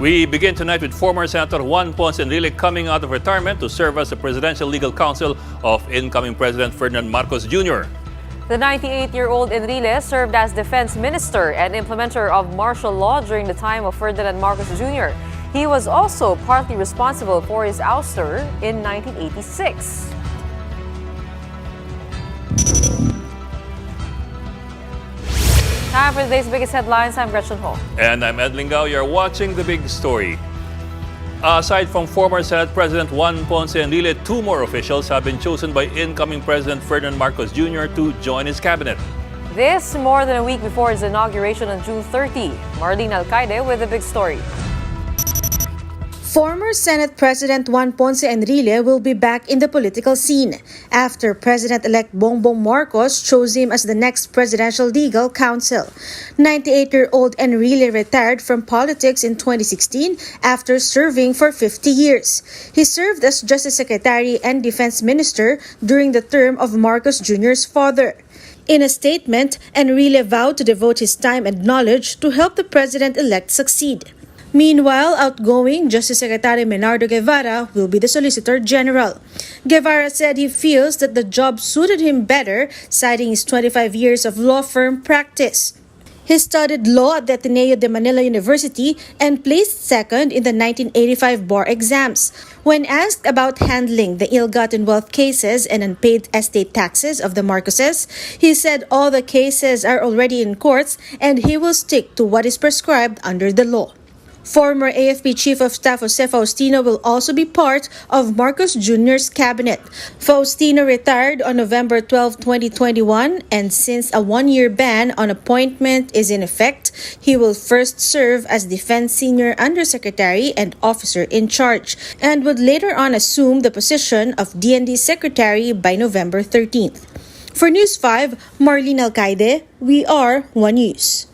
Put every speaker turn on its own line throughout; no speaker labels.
We begin tonight with former Senator Juan Ponce Enrile coming out of retirement to serve as the Presidential Legal Counsel of incoming President Ferdinand Marcos Jr.
The 98-year-old Enrile served as defense minister and implementer of martial law during the time of Ferdinand Marcos Jr. He was also partly responsible for his ouster in 1986. Time for today's biggest headlines. I'm Gretchen Ho.
And I'm Ed Lingao. You're watching The Big Story. Aside from former Senate President Juan Ponce Enrile, two more officials have been chosen by incoming President Ferdinand Marcos Jr. to join his cabinet.
This more than a week before his inauguration on June 30. Marlene Alcaide with the big story.
Former Senate President Juan Ponce Enrile will be back in the political scene after President-elect Bongbong Marcos chose him as the next presidential legal counsel. 98-year-old Enrile retired from politics in 2016 after serving for 50 years. He served as Justice Secretary and Defense Minister during the term of Marcos Jr.'s father. In a statement, Enrile vowed to devote his time and knowledge to help the president-elect succeed. Meanwhile, outgoing Justice Secretary Menardo Guevara will be the Solicitor General. Guevara said he feels that the job suited him better, citing his 25 years of law firm practice. He studied law at the Ateneo de Manila University and placed second in the 1985 bar exams. When asked about handling the ill-gotten wealth cases and unpaid estate taxes of the Marcoses, he said all the cases are already in courts and he will stick to what is prescribed under the law. Former AFP Chief of Staff Jose Faustino will also be part of Marcos Jr.'s cabinet. Faustino retired on November 12, 2021, and since a one-year ban on appointment is in effect, he will first serve as Defense Senior Undersecretary and Officer in Charge, and would later on assume the position of DND Secretary by November 13th. For News 5, Marlene Alcaide, we are One News.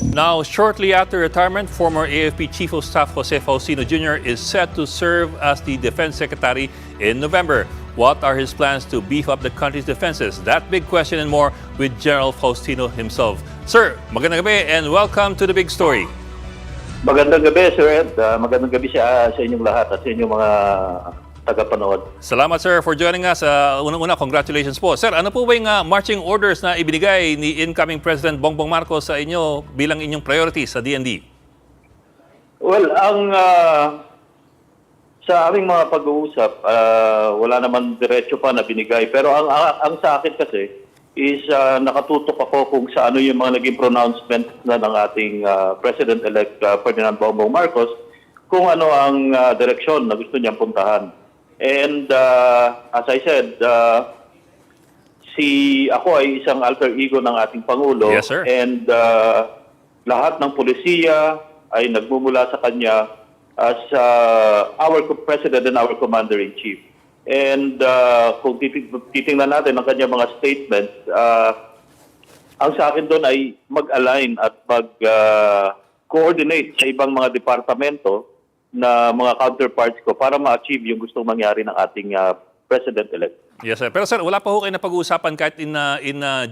Now, shortly after retirement, former AFP Chief of Staff Jose Faustino Jr. is set to serve as the Defense Secretary in November. What are his plans to beef up the country's defenses? That big question and more with General Faustino himself. Sir, magandang gabi and welcome to The Big Story.
Magandang gabi, Sir Ed. Magandang gabi sa inyong lahat at sa inyong mga tagapanood.
Salamat, sir, for joining us. Unang-una, congratulations po. Sir, ano po ba yung marching orders na ibinigay ni incoming President Bongbong Marcos sa inyo bilang inyong priorities sa DND?
Well, sa aming mga pag-uusap, wala naman diretso pa na binigay. Pero ang sa akin kasi is nakatutok ako kung sa ano yung mga naging pronouncement na ng ating President-elect Ferdinand Bongbong Marcos kung ano ang direksyon na gusto niyang puntahan. And as I said, ako ay isang alter ego ng ating Pangulo.
Yes, sir.
And lahat ng polisiya ay nagmumula sa kanya as our President and our Commander-in-Chief. And kung titingnan natin ang kanyang mga statements, ang sa akin doon ay mag-align at mag-coordinate sa ibang mga departamento na mga counterparts ko para ma-achieve yung gustong mangyari ng ating President-elect.
Yes, sir. Pero sir, wala pa ho kayo na pag-uusapan kahit in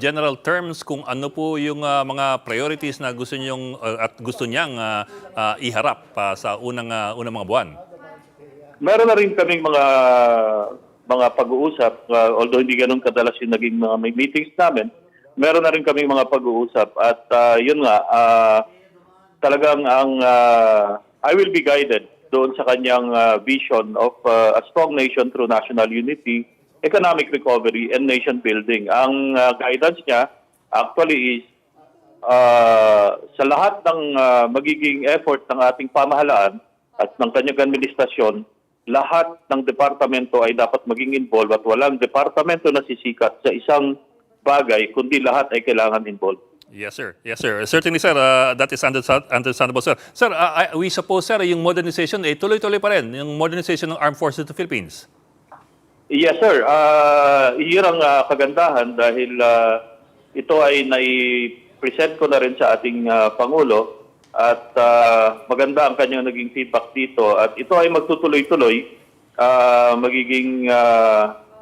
general terms kung ano po yung mga priorities na gusto niyang iharap sa unang mga buwan?
Meron na rin kaming mga pag-uusap, although hindi ganun kadalas yung naging mga meetings namin, meron na rin kaming mga pag-uusap at yun nga, talagang I will be guided doon sa kanyang vision of a strong nation through national unity, economic recovery, and nation building. Ang guidance niya actually is sa lahat ng magiging effort ng ating pamahalaan at ng kanyang administrasyon, lahat ng departamento ay dapat maging involved at walang departamento na sisikat sa isang bagay, kundi lahat ay kailangan involved.
Yes, sir. Yes, sir. Certainly, sir, that is understandable, sir. Sir, we suppose, sir, yung modernization, tuloy-tuloy pa rin, yung modernization ng Armed Forces of the Philippines.
Yes, sir. Iyon ang kagandahan dahil ito ay nai-present ko na rin sa ating Pangulo at maganda ang kanyang naging feedback dito. At ito ay magtutuloy-tuloy.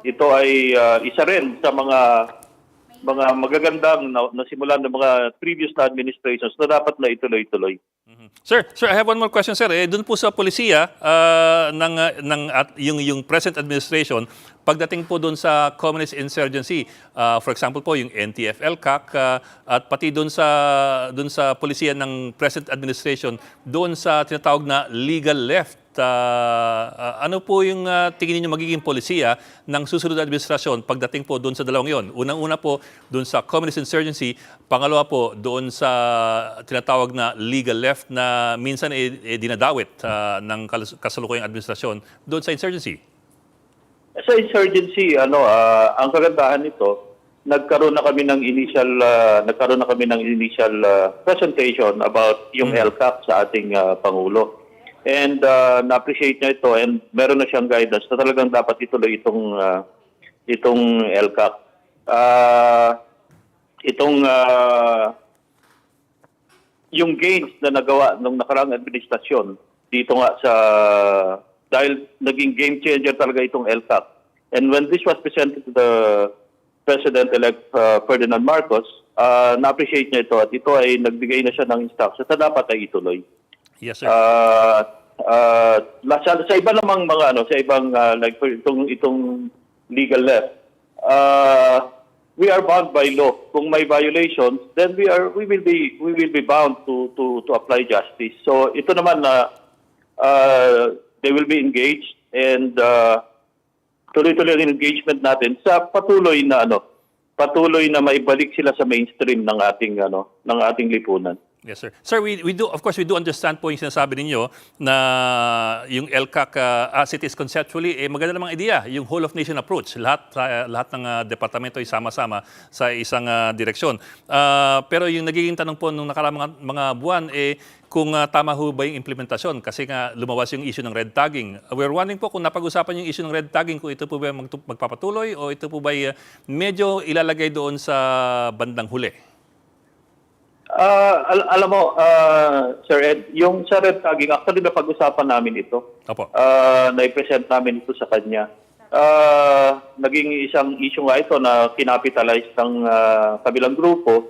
Ito ay isa rin sa mga magagandang nasimulan ng mga previous na administrations na dapat na ituloy-tuloy.
Sir, I have one more question, sir. Doon po sa polisiya yung present administration, pagdating po doon sa communist insurgency, for example po yung NTF-ELCAC, at pati doon sa polisiya ng present administration, doon sa tinatawag na legal left. Ano po yung tingin niyo magiging polisiya ng susunod na administrasyon pagdating po doon sa dalawang yon? Unang-una po doon sa communist insurgency, pangalawa po doon sa tinatawag na legal left na minsan dinadawit ng kasalukuyang administrasyon doon sa insurgency.
Sa insurgency, ang kagandahan nito, nagkaroon na kami ng initial presentation about yung LCAC sa ating Pangulo. And na-appreciate niya ito and meron na siyang guidance na talagang dapat ituloy itong LCAC. Yung gains na nagawa ng nakaraang administrasyon dito nga dahil naging game changer talaga itong LCAC. And when this was presented to the President-elect Ferdinand Marcos, na-appreciate niya ito at ito ay nagbigay na siya ng instructions na dapat ay ituloy.
Yes, sir.
Sa iba namang mga sa ibang like itong legal left, we are bound by law. Kung may violations, then we will be bound to apply justice. So ito naman na they will be engaged and tuloy-tuloy ang engagement natin sa patuloy na maibalik sila sa mainstream ng ating lipunan.
Yes, sir. Sir, we do understand po yung sinasabi ninyo na yung LCAC as it is conceptually, maganda namang idea, yung whole of nation approach. Lahat ng departamento ay sama-sama sa isang direksyon. Pero yung nagiging tanong po nung nakaraang mga buwan, kung tama ho ba yung implementasyon? Kasi nga lumawas yung issue ng red tagging. We're wondering po kung napag-usapan yung issue ng red tagging, kung ito po ba magpapatuloy o ito po ba medyo ilalagay doon sa bandang huli?
Alam mo, Sir Ed, yung sa red tagging, actually napag-usapan namin ito.
Opo.
Na-present namin ito sa kanya. Naging isang issue nga ito na kinapitalize ng kabilang grupo.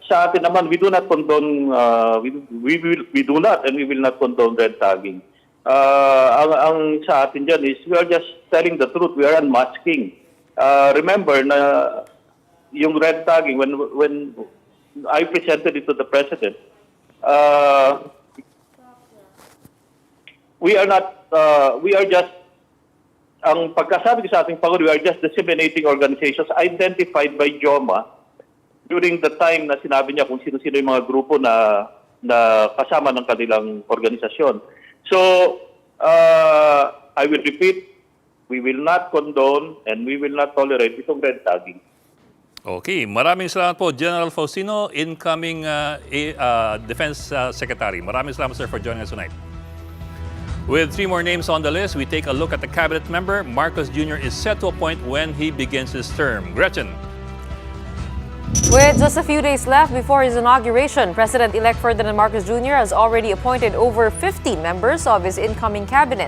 Sa atin naman, we do not condone, we do not and we will not condone red tagging. Ang sa atin dyan is we are just telling the truth. We are unmasking. Remember na yung red tagging, when I presented it to the President, we are just, ang pagkasabi ko sa ating Pangulo, we are just disseminating organizations identified by JOMA during the time na sinabi niya kung sino-sino yung mga grupo na kasama ng kanilang organisasyon. So, I will repeat, we will not condone and we will not tolerate itong red tagging.
Okay, maraming salamat po, General Faustino, incoming Defense Secretary. Maraming salamat, sir, for joining us tonight. With 3 more names on the list, we take a look at the cabinet member Marcos Jr. is set to appoint when he begins his term. Gretchen.
With just a few days left before his inauguration, President-elect Ferdinand Marcos Jr. has already appointed over 50 members of his incoming cabinet.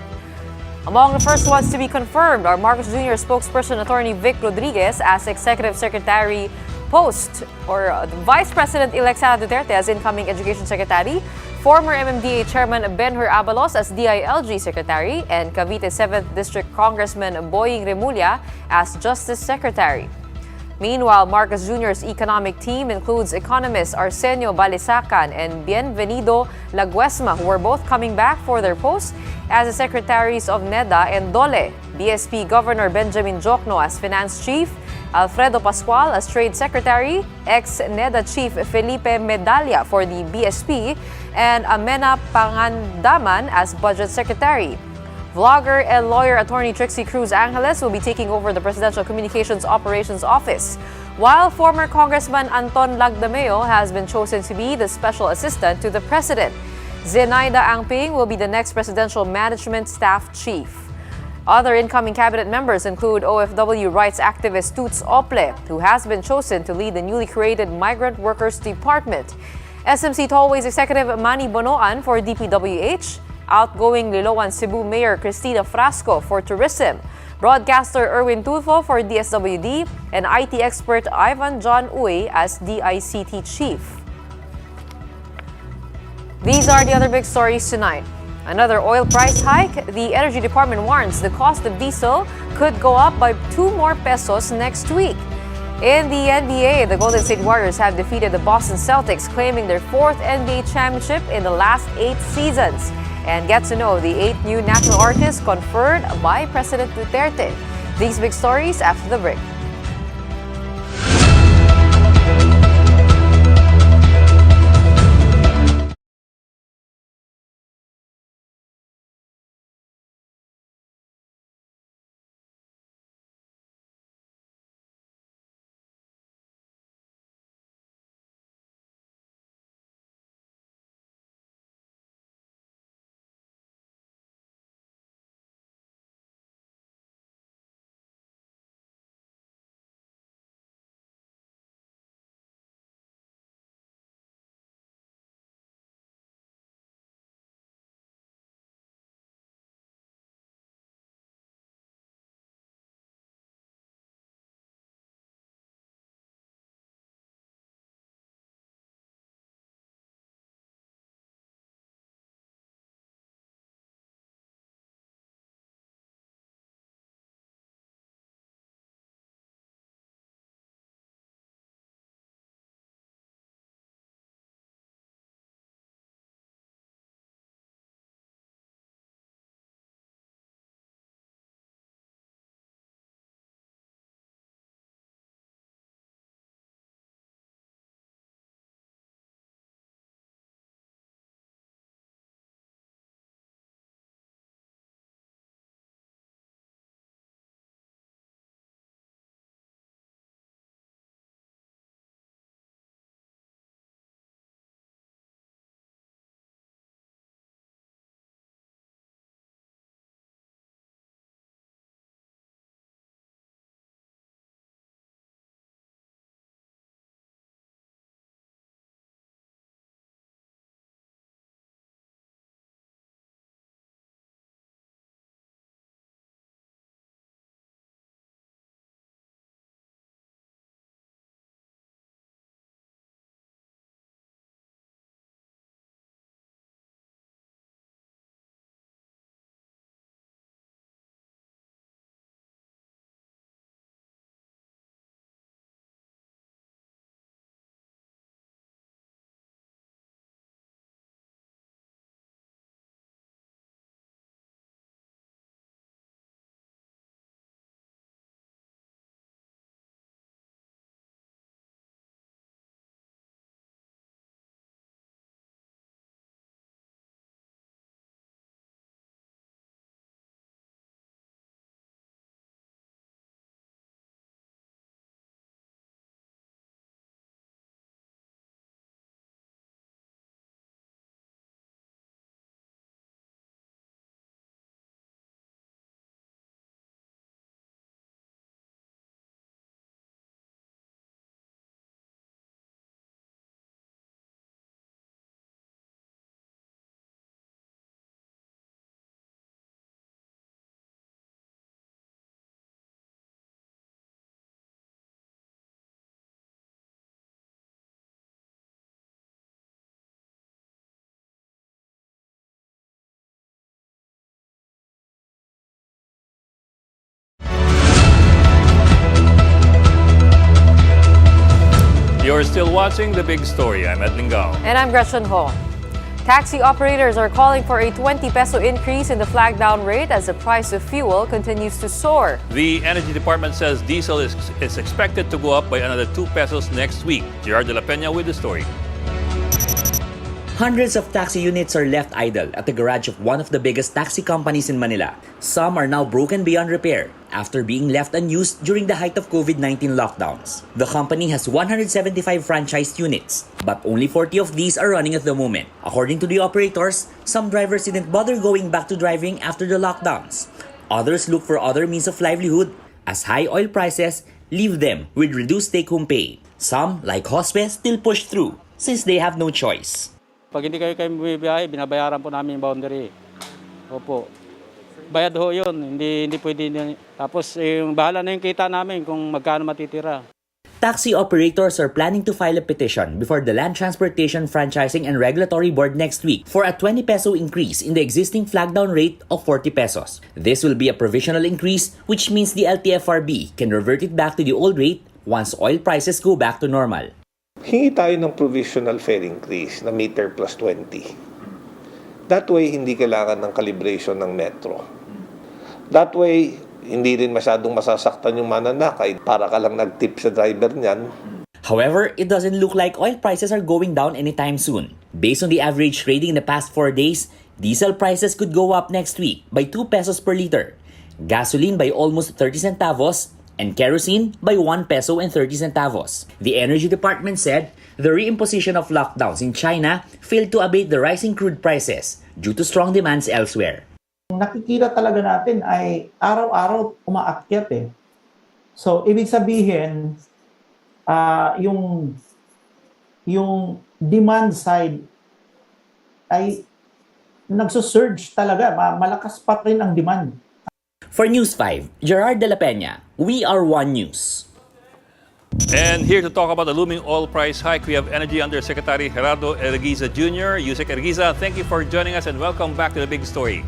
Among the first ones to be confirmed are Marcos Jr. spokesperson Attorney Vic Rodriguez as Executive Secretary post, or Vice President-elect Sara Duterte as incoming Education Secretary, former MMDA Chairman Benhur Abalos as DILG Secretary, and Cavite 7th District Congressman Boying Remulla as Justice Secretary. Meanwhile, Marcos Jr.'s economic team includes economists Arsenio Balisacan and Bienvenido Laguesma, who are both coming back for their posts as the secretaries of NEDA and DOLE, BSP Governor Benjamin Jokno as Finance Chief, Alfredo Pascual as Trade Secretary, ex-NEDA Chief Felipe Medalla for the BSP, and Amena Pangandaman as Budget Secretary. Vlogger and lawyer attorney Trixie Cruz Angeles will be taking over the Presidential Communications Operations Office, while former Congressman Anton Lagdameo has been chosen to be the special assistant to the President. Zenaida Angping will be the next Presidential Management Staff Chief. Other incoming cabinet members include OFW rights activist Toots Ople, who has been chosen to lead the newly created Migrant Workers Department, SMC Tollways Executive Manny Bonoan for DPWH, outgoing Liloan Cebu Mayor Cristina Frasco for Tourism, broadcaster Erwin Tulfo for DSWD, and IT expert Ivan John Uy as DICT chief. These are the other big stories tonight. Another oil price hike. The Energy Department warns the cost of diesel could go up by 2 more pesos next week. In the NBA, the Golden State Warriors have defeated the Boston Celtics, claiming their 4th NBA championship in the last 8 seasons. And get to know the 8 new national artists conferred by President Duterte. These big stories after the break.
You're still watching The Big Story. I'm Ed Lingao.
And I'm Gretchen Ho. Taxi operators are calling for a 20 peso increase in the flag down rate as the price of fuel continues to soar.
The Energy Department says diesel is expected to go up by another 2 pesos next week. Gerard de la Peña with the story.
Hundreds of taxi units are left idle at the garage of one of the biggest taxi companies in Manila. Some are now broken beyond repair after being left unused during the height of COVID-19 lockdowns. The company has 175 franchised units, but only 40 of these are running at the moment. According to the operators, some drivers didn't bother going back to driving after the lockdowns. Others look for other means of livelihood as high oil prices leave them with reduced take-home pay. Some, like Hospe, still push through since they have no choice.
Pag hindi kayo bumibiyahe, binabayaran po namin yung boundary. Opo. bayad ho yun. Hindi pwede. Tapos yung bahala na yung kita namin kung magkano matitira.
Taxi operators are planning to file a petition before the Land Transportation Franchising and Regulatory Board next week for a 20 peso increase in the existing flag down rate of 40 pesos. This will be a provisional increase, which means the LTFRB can revert it back to the old rate once oil prices go back to normal.
Hingi tayo ng provisional fare increase na meter plus 20. That way, hindi kailangan ng calibration ng metro. That way, hindi rin masyadong masasaktan yung mananakay para ka lang nag-tip sa driver niyan.
However, it doesn't look like oil prices are going down anytime soon. Based on the average trading in the past 4 days, diesel prices could go up next week by 2 pesos per liter, gasoline by almost 30 centavos, and kerosene by 1 peso and 30 centavos. The Energy Department said the reimposition of lockdowns in China failed to abate the rising crude prices due to strong demands elsewhere.
Nakikita talaga natin ay araw-araw umaakyat eh. So, ibig sabihin, yung demand side ay nagsusurge talaga. Malakas pa rin ang demand.
For News 5, Gerard de la Peña, we are One News.
And here to talk about the looming oil price hike, we have Energy Undersecretary Gerardo Erguiza Jr. Yusek Erguiza, thank you for joining us and welcome back to The Big Story.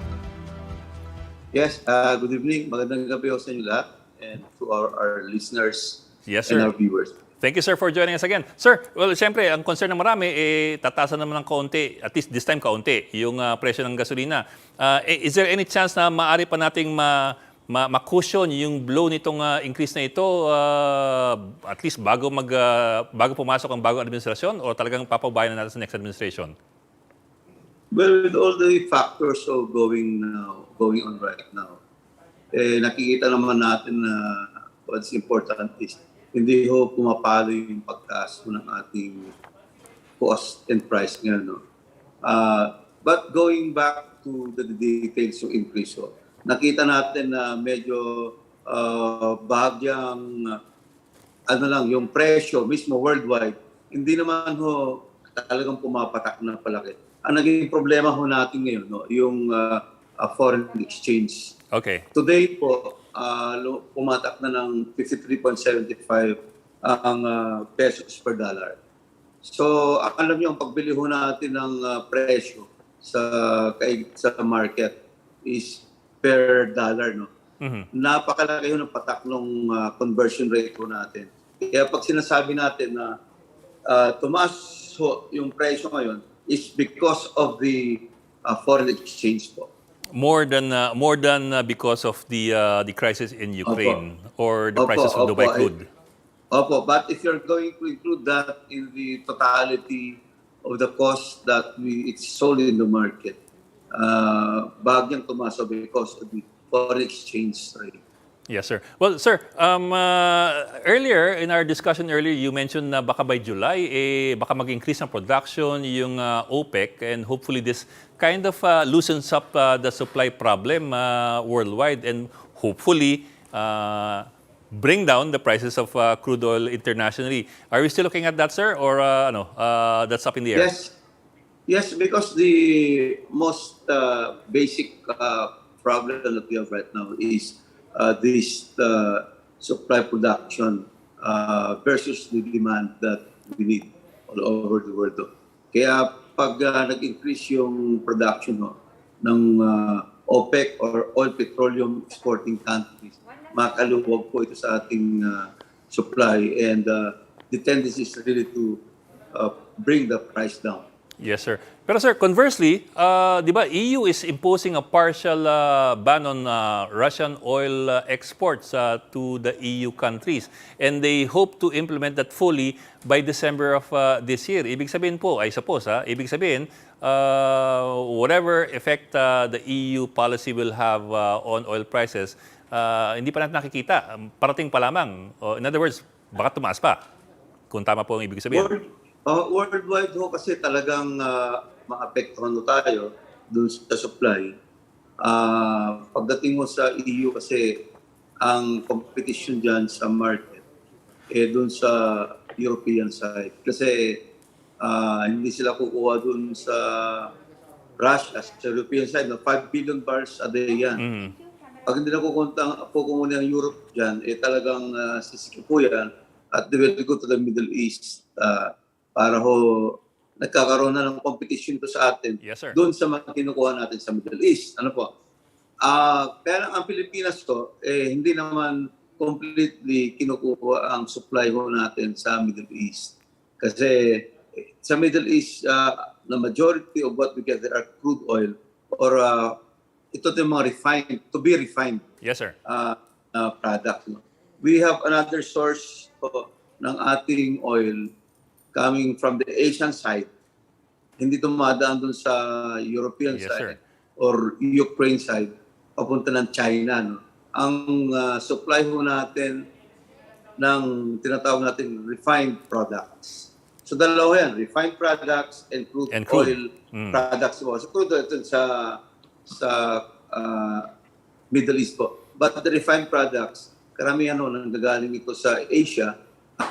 Yes, good evening. Magandang gabi sa inyo lahat and to our listeners
Yes, sir.
and our viewers.
Thank you, sir, for joining us again. Sir, well, siyempre, ang concern ng marami, tatasan naman ng kaunti, at least this time kaunti, yung presyo ng gasolina. Is there any chance na maaari pa nating ma-cushion yung blow nitong increase na ito, at least bago pumasok ang bagong administrasyon, o talagang papabayan na natin sa next administration?
Well, with all the factors of going on right now, nakikita naman natin na what's important is hindi ho pumapalo yung pagtaas ng ating cost and price ngayon. No? But going back to the details of increase, nakita natin na medyo bahagyang yung presyo mismo worldwide, hindi naman ho talagang pumapatak na palaki. Ang naging problema ho natin ngayon, yung foreign exchange.
Okay.
Today po, pumatak na ng 53.75 ang pesos per dollar. So, alam niyo, ang pagbili ho natin ng presyo sa market is per dollar, no? Mm-hmm. Napakalaki ho ng patak ng conversion rate ho natin. Kaya pag sinasabi natin na tumaas ho yung presyo ngayon is because of the foreign exchange po.
More than because of the crisis in Ukraine or the prices of Dubai crude.
Opo, but if you're going to include that in the totality of the cost that it's sold in the market, bagyang tumaso because of the foreign exchange rate.
Yes, sir. Well, sir, earlier, in our discussion earlier, you mentioned na baka by July, baka mag-increase ng production yung OPEC, and hopefully this kind of loosens up the supply problem worldwide, and hopefully bring down the prices of crude oil internationally. Are we still looking at that, sir, or that's up in the air?
Yes, because the most basic problem that we have right now is this supply production versus the demand that we need all over the world. Kaya pag nag-increase yung production ng OPEC or oil petroleum exporting countries, makaluwag po ito sa ating supply, and the tendency is really to bring the price down.
Yes, sir. Pero sir, conversely, di ba, EU is imposing a partial ban on Russian oil exports to the EU countries. And they hope to implement that fully by December of this year. Ibig sabihin po, I suppose, ibig sabihin, whatever effect the EU policy will have on oil prices, hindi pa natin nakikita. Parating pa lamang. In other words, baka tumaas pa. Kung tama po ang ibig sabihin.
Worldwide ho kasi talagang maapektuhan tayo dun sa supply. Pagdating mo sa EU kasi ang competition dyan sa market dun sa European side. Kasi hindi sila kukuha dun sa Russia sa European side, no, 5 billion barrels a day yan. Pag hindi na kukunin ang Europe dyan, talagang sisikip po yan at they will go to the Middle East para nagkakaroon na ng competition to sa atin.
Yes, sir.
Doon sa mga kinukuha natin sa Middle East. Ano po? Kaya ang Pilipinas hindi naman completely kinukuha ang supply natin sa Middle East. Kasi sa Middle East, the majority of what we get there are crude oil or ito yung mga to be refined
Yes, sir.
product. No? We have another source ng ating oil coming from the Asian side. Hindi dumadaan dun sa European
Yes,
side
sir.
or Ukraine side, papunta ng China. No? Ang supply natin ng tinatawag natin refined products. So dalawa yan, refined products and crude oil products. So crude oil sa Middle East po. But the refined products, karamihan nanggagaling ito sa Asia,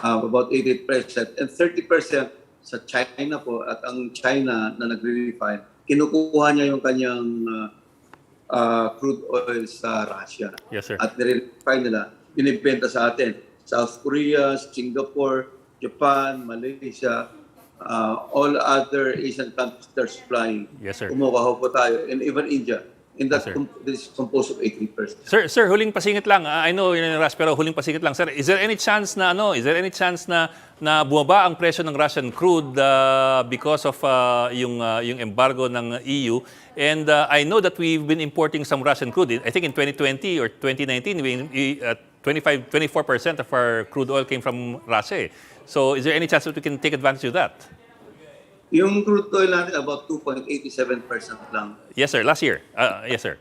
about 88%, and 30% sa China po. At ang China na nagre-refine, kinukuha niya yung kanyang crude oil sa Russia.
Yes, sir.
At nire-refine nila, binibenta sa atin. South Korea, Singapore, Japan, Malaysia, all other Asian countries they're supplying.
Yes, sir.
Kumukuha po tayo. And even India. And that
Yes, sir.
this is composed of 80%.
Sir, huling pasingit lang. I know yun yung rush, pero huling pasingit lang. Sir, is there any chance na bumaba ang presyo ng Russian crude because of yung embargo ng EU? And I know that we've been importing some Russian crude. I think in 2020 or 2019, 24% of our crude oil came from Russia. So is there any chance that we can take advantage of that?
Yung crude oil natin about 2.87% lang.
Yes, sir. Last year. Yes, sir.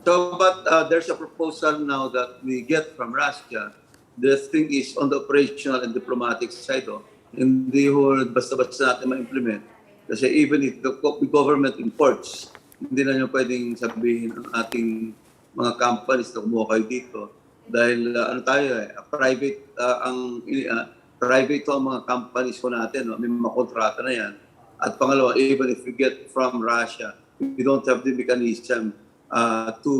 So, but there's a proposal now that we get from Russia. The thing is on the operational and diplomatic side. Hindi basta-basta natin ma-implement. Kasi even if the government imports, hindi na nyo pwedeng sabihin ang ating mga companies na kumuha kayo dito. Dahil private ang mga companies ko natin. May mga kontrata na yan. At pangalawa, even if we get from Russia, we don't have the mechanism to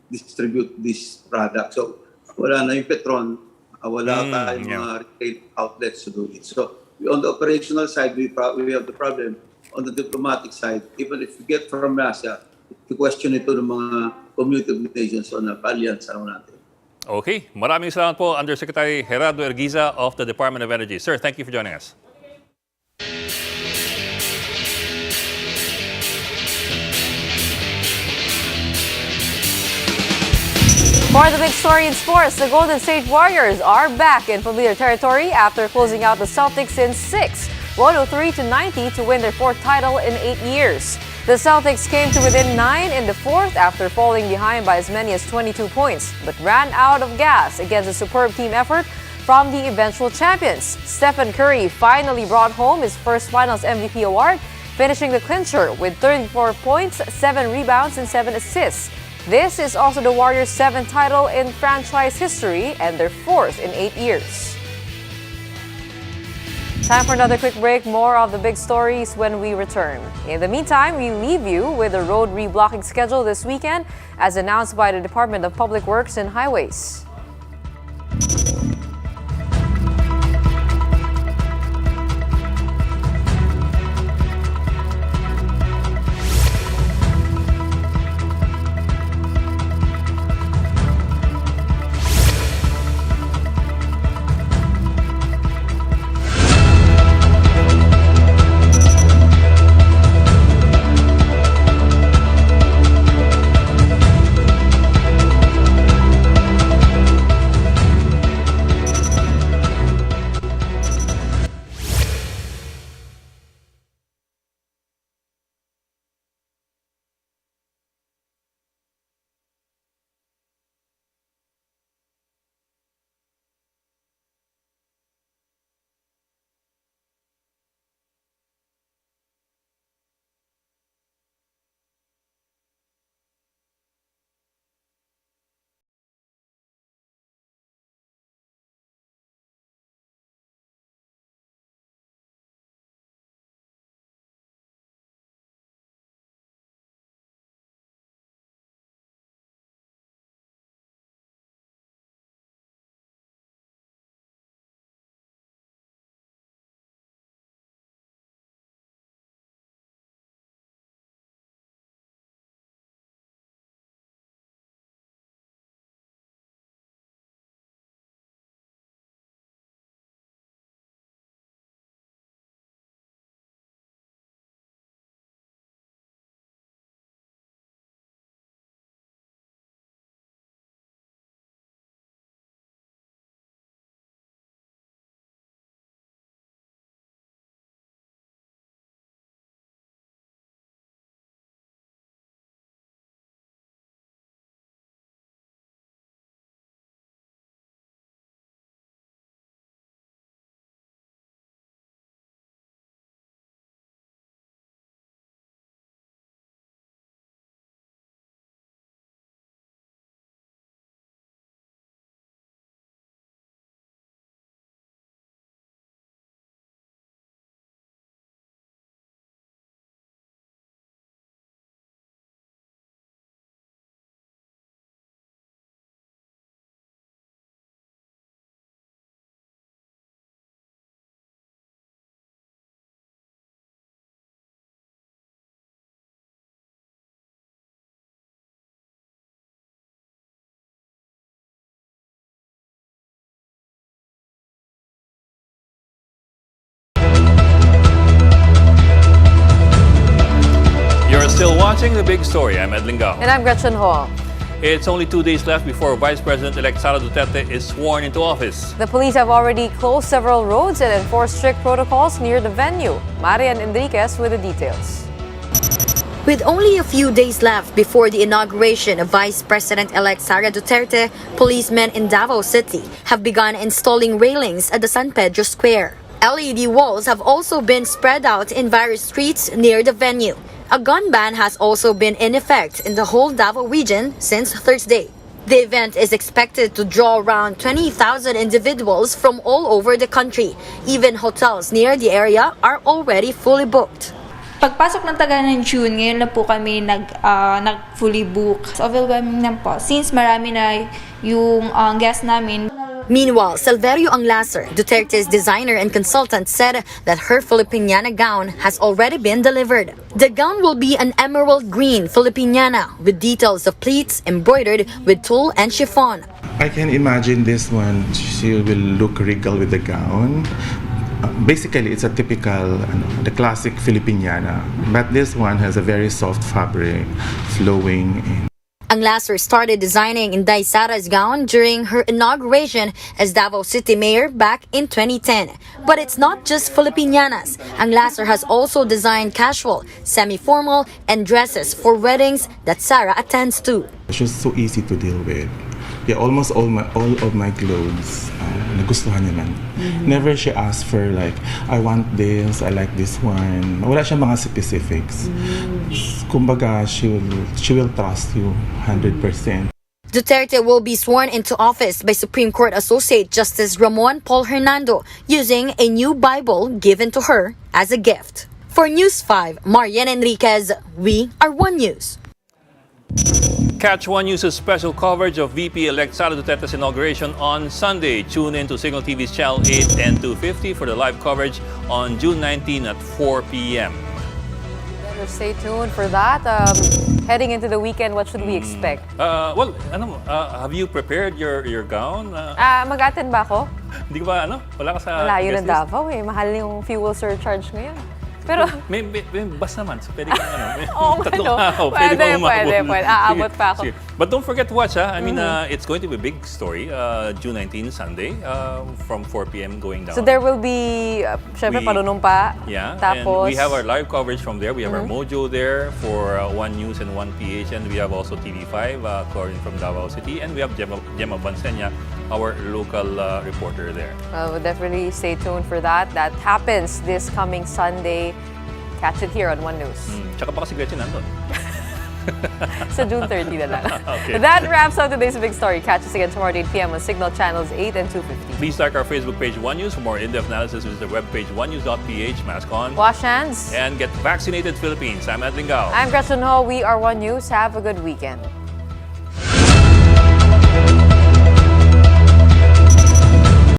distribute this product. So, wala na yung Petron, wala tayong mga retail outlets to do it. So, on the operational side, we have the problem. On the diplomatic side, even if we get from Russia, to question ito ng mga community of nations on the alliance natin.
Okay. Maraming salamat po, Undersecretary Gerardo Erguiza of the Department of Energy. Sir, thank you for joining us.
For the big story in sports, the Golden State Warriors are back in familiar territory after closing out the Celtics in 6, 103-90 to win their fourth title in 8 years. The Celtics came to within 9 in the fourth after falling behind by as many as 22 points, but ran out of gas against a superb team effort from the eventual champions. Stephen Curry finally brought home his first Finals MVP award, finishing the clincher with 34 points, 7 rebounds, and 7 assists. This is also the Warriors' 7th title in franchise history and their 4th in 8 years. Time for another quick break. More of the big stories when we return. In the meantime, we leave you with the road reblocking schedule this weekend as announced by the Department of Public Works and Highways.
watching The Big Story. I'm Ed Lingao.
And I'm Gretchen Ho.
It's only 2 days left before Vice President-elect Sara Duterte is sworn into office.
The police have already closed several roads and enforced strict protocols near the venue. Marian Enriquez with the details.
With only a few days left before the inauguration of Vice President-elect Sara Duterte, policemen in Davao City have begun installing railings at the San Pedro Square. LED walls have also been spread out in various streets near the venue. A gun ban has also been in effect in the whole Davao region since Thursday. The event is expected to draw around 20,000 individuals from all over the country. Even hotels near the area are already fully booked.
Pagpasok ng Tagalan ng June, ngayon na po kami nag-fully book. Overwhelming na po since marami na yung guest namin.
Meanwhile, Silverio Anglaser, Duterte's designer and consultant, said that her Filipiniana gown has already been delivered. The gown will be an emerald green Filipiniana with details of pleats embroidered with tulle and chiffon.
I can imagine this one, she will look regal with the gown. Basically, it's a typical, the classic Filipiniana. But this one has a very soft fabric, flowing.
Anglaser started designing Inday Sara's gown during her inauguration as Davao City Mayor back in 2010. But it's not just Filipinianas. Anglaser has also designed casual, semi-formal, and dresses for weddings that Sara attends to.
She's so easy to deal with. Yeah, almost all of my clothes, nagustuhan niya man. Never she asked for like, I want this, I like this one. Wala siya mga specifics. Kumbaga, she will trust you 100%.
Duterte will be sworn into office by Supreme Court Associate Justice Ramon Paul Hernando using a new Bible given to her as a gift. For News 5, Marian Enriquez, we are One News.
Catch One News' special coverage of VP-elect Sara Duterte's inauguration on Sunday. Tune in to Signal TV's Channel 8 and 250 for the live coverage on June 19 at 4 p.m.
Better stay tuned for that. Heading into the weekend, what should we expect?
Have you prepared your gown?
Mag-attend ba ako?
Hindi ka ba, wala ka sa
Malayo
guest
ng
list?
Davao eh. Mahal yung fuel surcharge ngayon. Pero,
may bus naman, so pwede kang
pwede. Aabot pa ako.
Sige. But don't forget to watch, I mean, it's going to be a big story, June 19, Sunday, from 4 p.m. going down.
So there will be, syempre, panunumpa.
Yeah,
Tapos,
and we have our live coverage from there. We have our Mojo there for One News and One PH, and we have also TV5, Corin from Davao City, and we have Gemma Bansenya, our local reporter there.
We'll definitely stay tuned for that. That happens this coming Sunday. Catch it here on One News.
Tsaka pa kasi Gretchen nandun.
So June 30 na lang.
Okay.
That wraps up today's Big Story. Catch us again tomorrow at 8 p.m. on Signal Channels 8 and 250.
Please like our Facebook page One News. For more in-depth analysis, visit the webpage onenews.ph. Mask on.
Wash hands.
And get vaccinated, Philippines. I'm Ed Lingao.
I'm Gretchen Ho. We are One News. Have a good weekend.